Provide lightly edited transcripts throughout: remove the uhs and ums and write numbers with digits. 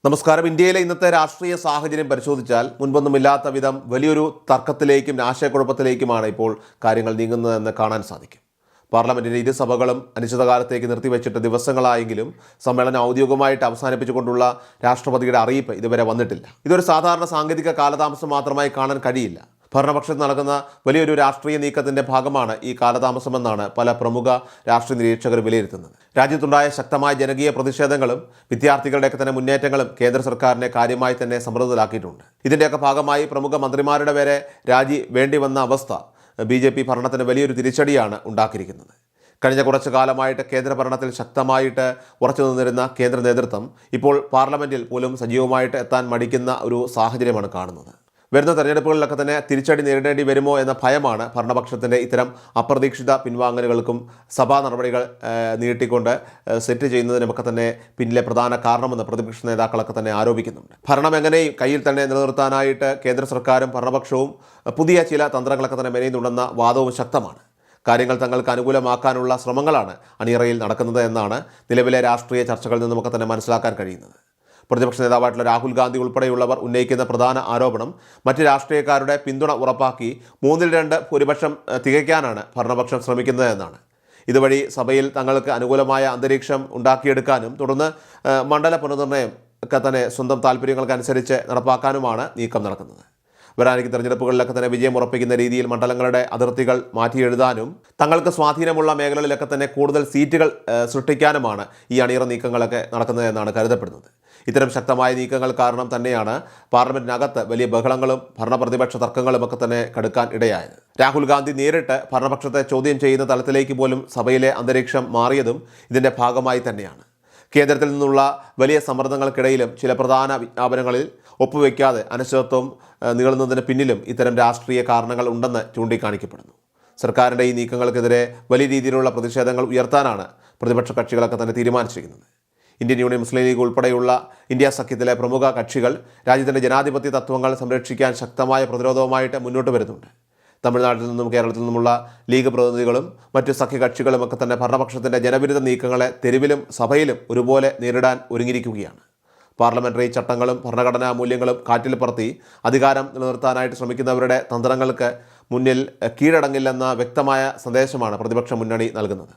നമസ്കാരം. ഇന്ത്യയിലെ ഇന്നത്തെ രാഷ്ട്രീയ സാഹചര്യം പരിശോധിച്ചാൽ മുൻപൊന്നുമില്ലാത്ത വിധം വലിയൊരു തർക്കത്തിലേക്കും ആശയക്കുഴപ്പത്തിലേക്കുമാണ് ഇപ്പോൾ കാര്യങ്ങൾ നീങ്ങുന്നതെന്ന് കാണാൻ സാധിക്കും. പാർലമെന്റിന്റെ ഇരുസഭകളും അനിശ്ചിതകാലത്തേക്ക് നിർത്തിവെച്ചിട്ട് ദിവസങ്ങളായെങ്കിലും സമ്മേളനം ഔദ്യോഗികമായിട്ട് അവസാനിപ്പിച്ചുകൊണ്ടുള്ള രാഷ്ട്രപതിയുടെ അറിയിപ്പ് ഇതുവരെ വന്നിട്ടില്ല. ഇതൊരു സാധാരണ സാങ്കേതിക കാലതാമസം മാത്രമായി കാണാൻ കഴിയില്ല. ഭരണപക്ഷത്ത് നടക്കുന്ന വലിയൊരു രാഷ്ട്രീയ നീക്കത്തിന്റെ ഭാഗമാണ് ഈ കാലതാമസമെന്നാണ് പല പ്രമുഖ രാഷ്ട്രീയ നിരീക്ഷകർ വിലയിരുത്തുന്നത്. രാജ്യത്തുണ്ടായ ശക്തമായ ജനകീയ പ്രതിഷേധങ്ങളും വിദ്യാർത്ഥികളുടെയൊക്കെ തന്നെ മുന്നേറ്റങ്ങളും കേന്ദ്ര സർക്കാരിനെ കാര്യമായി തന്നെ സമ്മർദ്ദത്തിലാക്കിയിട്ടുണ്ട്. ഇതിൻ്റെയൊക്കെ ഭാഗമായി പ്രമുഖ മന്ത്രിമാരുടെ വരെ രാജി വേണ്ടി വന്ന അവസ്ഥ BJP ഭരണത്തിന് വലിയൊരു തിരിച്ചടിയാണ് ഉണ്ടാക്കിയിരിക്കുന്നത്. കഴിഞ്ഞ കുറച്ചു കാലമായിട്ട് കേന്ദ്ര ഭരണത്തിൽ ശക്തമായിട്ട് ഉറച്ചു നിന്നിരുന്ന കേന്ദ്ര നേതൃത്വം ഇപ്പോൾ പാർലമെന്റിൽ പോലും സജീവമായിട്ട് എത്താൻ മടിക്കുന്ന ഒരു സാഹചര്യമാണ് കാണുന്നത്. വരുന്ന തെരഞ്ഞെടുപ്പുകളിലൊക്കെ തന്നെ തിരിച്ചടി നേരിടേണ്ടി വരുമോ എന്ന ഭയമാണ് ഭരണപക്ഷത്തിൻ്റെ ഇത്തരം അപ്രതീക്ഷിത പിൻവാങ്ങലുകൾക്കും സഭാ നടപടികൾ നീട്ടിക്കൊണ്ട് സെറ്റ് ചെയ്യുന്നതിനുമൊക്കെ തന്നെ പിന്നിലെ പ്രധാന കാരണമെന്ന് പ്രതിപക്ഷ നേതാക്കളൊക്കെ തന്നെ ആരോപിക്കുന്നുണ്ട്. ഭരണം എങ്ങനെയും കയ്യിൽ തന്നെ നിലനിർത്താനായിട്ട് കേന്ദ്ര സർക്കാരും ഭരണപക്ഷവും പുതിയ ചില തന്ത്രങ്ങളൊക്കെ തന്നെ മെനയുന്നുണ്ടെന്ന വാദവും ശക്തമാണ്. കാര്യങ്ങൾ തങ്ങൾക്ക് അനുകൂലമാക്കാനുള്ള ശ്രമങ്ങളാണ് അണിയറയിൽ നടക്കുന്നത് എന്നാണ് നിലവിലെ രാഷ്ട്രീയ ചർച്ചകളിൽ നിന്നുമൊക്കെ തന്നെ മനസ്സിലാക്കാൻ കഴിയുന്നത്. പ്രതിപക്ഷ നേതാവായിട്ടുള്ള രാഹുൽ ഗാന്ധി ഉൾപ്പെടെയുള്ളവർ ഉന്നയിക്കുന്ന പ്രധാന ആരോപണം മറ്റ് രാഷ്ട്രീയക്കാരുടെ പിന്തുണ ഉറപ്പാക്കി 2/3 ഭൂരിപക്ഷം തികയ്ക്കാനാണ് ഭരണപക്ഷം ശ്രമിക്കുന്നത് എന്നാണ്. ഇതുവഴി സഭയിൽ തങ്ങൾക്ക് അനുകൂലമായ അന്തരീക്ഷം ഉണ്ടാക്കിയെടുക്കാനും തുടർന്ന് മണ്ഡല പുനർനിർണ്ണയം ഒക്കെ തന്നെ സ്വന്തം താല്പര്യങ്ങൾക്കനുസരിച്ച് നടപ്പാക്കാനുമാണ് നീക്കം നടക്കുന്നത്. വരാനിരിക്കുന്ന തെരഞ്ഞെടുപ്പുകളിലൊക്കെ തന്നെ വിജയം ഉറപ്പിക്കുന്ന രീതിയിൽ മണ്ഡലങ്ങളുടെ അതിർത്തികൾ മാറ്റിയെഴുതാനും തങ്ങൾക്ക് സ്വാധീനമുള്ള മേഖലകളിലൊക്കെ തന്നെ കൂടുതൽ സീറ്റുകൾ സൃഷ്ടിക്കാനുമാണ് ഈ അണിയറ നീക്കങ്ങളൊക്കെ നടക്കുന്നതെന്നാണ് കരുതപ്പെടുന്നത്. ഇത്തരം ശക്തമായ നീക്കങ്ങൾ കാരണം തന്നെയാണ് പാർലമെന്റിനകത്ത് വലിയ ബഹളങ്ങളും ഭരണപ്രതിപക്ഷ തർക്കങ്ങളും ഒക്കെ തന്നെ കടുക്കാൻ ഇടയായത്. രാഹുൽ ഗാന്ധി നേരിട്ട് ഭരണപക്ഷത്തെ ചോദ്യം ചെയ്യുന്ന തലത്തിലേക്ക് പോലും സഭയിലെ അന്തരീക്ഷം മാറിയതും ഇതിൻ്റെ ഭാഗമായി തന്നെയാണ്. കേന്ദ്രത്തിൽ നിന്നുള്ള വലിയ സമ്മർദ്ദങ്ങൾക്കിടയിലും ചില പ്രധാന വിജ്ഞാപനങ്ങളിൽ ഒപ്പുവെക്കാതെ അനിശ്ചിതത്വം നീളുന്നതിന് പിന്നിലും ഇത്തരം രാഷ്ട്രീയ കാരണങ്ങൾ ഉണ്ടെന്ന് ചൂണ്ടിക്കാണിക്കപ്പെടുന്നു. സർക്കാരിൻ്റെ ഈ നീക്കങ്ങൾക്കെതിരെ വലിയ രീതിയിലുള്ള പ്രതിഷേധങ്ങൾ ഉയർത്താനാണ് പ്രതിപക്ഷ കക്ഷികളൊക്കെ തന്നെ തീരുമാനിച്ചിരിക്കുന്നത്. ഇന്ത്യൻ യൂണിയൻ മുസ്ലിം ലീഗ് ഉൾപ്പെടെയുള്ള ഇന്ത്യ സഖ്യത്തിലെ പ്രമുഖ കക്ഷികൾ രാജ്യത്തിൻ്റെ ജനാധിപത്യ തത്വങ്ങൾ സംരക്ഷിക്കാൻ ശക്തമായ പ്രതിരോധവുമായിട്ട് മുന്നോട്ട് വരുന്നുണ്ട്. തമിഴ്നാട്ടിൽ നിന്നും കേരളത്തിൽ നിന്നുമുള്ള ലീഗ് പ്രതിനിധികളും മറ്റ് സഖ്യകക്ഷികളും ഒക്കെ തന്നെ ഭരണപക്ഷത്തിൻ്റെ ജനവിരുദ്ധ നീക്കങ്ങളെ തെരുവിലും സഭയിലും ഒരുപോലെ നേരിടാൻ ഒരുങ്ങിയിരിക്കുകയാണ്. പാർലമെന്ററി ചട്ടങ്ങളും ഭരണഘടനാ മൂല്യങ്ങളും കാറ്റിൽ പറത്തി അധികാരം നിലനിർത്താനായിട്ട് ശ്രമിക്കുന്നവരുടെ തന്ത്രങ്ങൾക്ക് മുന്നിൽ കീഴടങ്ങില്ലെന്ന വ്യക്തമായ സന്ദേശമാണ് പ്രതിപക്ഷ മുന്നണി നൽകുന്നത്.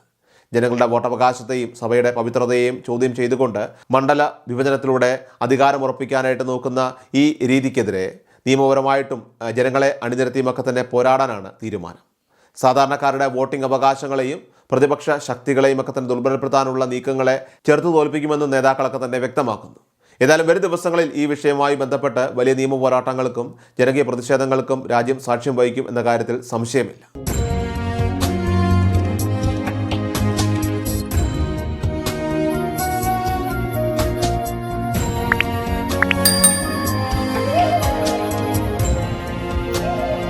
ജനങ്ങളുടെ വോട്ടവകാശത്തെയും സഭയുടെ പവിത്രതയെയും ചോദ്യം ചെയ്തുകൊണ്ട് മണ്ഡല വിഭജനത്തിലൂടെ അധികാരമുറപ്പിക്കാനായിട്ട് നോക്കുന്ന ഈ രീതിക്കെതിരെ നിയമപരമായിട്ടും ജനങ്ങളെ അണിനിരത്തിയുമൊക്കെ തന്നെ പോരാടാനാണ് തീരുമാനം. സാധാരണക്കാരുടെ വോട്ടിംഗ് അവകാശങ്ങളെയും പ്രതിപക്ഷ ശക്തികളെയും ഒക്കെ തന്നെ ദുർബലപ്പെടുത്താനുള്ള നീക്കങ്ങളെ ചെറുത്തു തോൽപ്പിക്കുമെന്ന് നേതാക്കളൊക്കെ തന്നെ വ്യക്തമാക്കുന്നു. ഏതായാലും വരും ദിവസങ്ങളിൽ ഈ വിഷയവുമായി ബന്ധപ്പെട്ട് വലിയ നിയമ പോരാട്ടങ്ങൾക്കും ജനകീയ പ്രതിഷേധങ്ങൾക്കും രാജ്യം സാക്ഷ്യം വഹിക്കും എന്ന കാര്യത്തിൽ സംശയമില്ല.